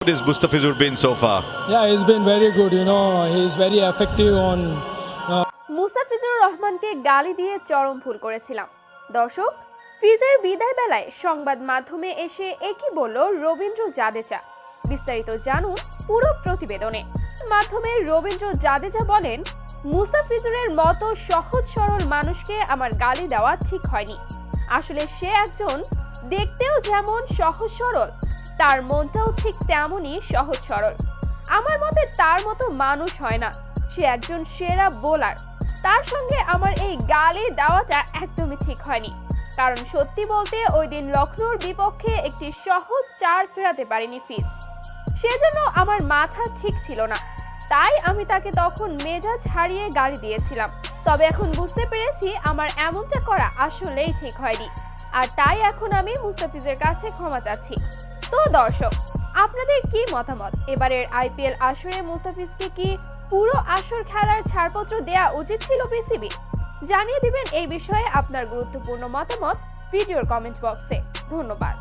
What is Mustafizur been so far? Yeah, he's been very good. He's very effective on. Mustafizur রহমানকে গালি দিয়ে চরম ভুল করেছিলাম। দর্শক, ফিজের বিদায় বেলায় সংবাদ মাধ্যমে এসে একই বলল রবীন্দ্র জাদেজা। বিস্তারিত জানুন পুরো প্রতিবেদনে। মাধ্যমে রবীন্দ্র জাদেজা বলেন, মুস্তাফিজুরের মতো সহজ সরল মানুষকে আমার গালি দেওয়া ঠিক হয়নি। আসলে সে একজন দেখতেও যেমন সহজ সরল, তার মনটাও ঠিক তেমনই সহজ সরল। আমার মতে তার মতো মানুষ হয় না। সে একজন সেরা বোলার। তার সঙ্গে আমার এই গালি দেওয়াটা একদমই ঠিক হয়নি, কারণ সত্যি বলতে ওই দিন লখনৌর বিপক্ষে একটি সহজ 4 ফেরাতে পারেনি ফিজ। সেজন্য আমার মাথা ঠিক ছিল না, তাই আমি তাকে তখন মেজাজ হারিয়ে গালি দিয়েছিলাম। তবে এখন বুঝতে পেরেছি আমার এমনটা করা আসলেই ঠিক হয়নি, আর তাই এখন আমি মুস্তাফিজের কাছে ক্ষমা চাচ্ছি। তো দর্শক, আপনাদের কি মতামত? এবারের আইপিএল আসরে মুস্তাফিজকে কি পুরো আসর খেলার ছাড়পত্র দেয়া উচিত ছিল বিসিবি? জানিয়ে দিবেন এই বিষয়ে আপনার গুরুত্বপূর্ণ মতামত ভিডিওর কমেন্ট বক্সে। ধন্যবাদ।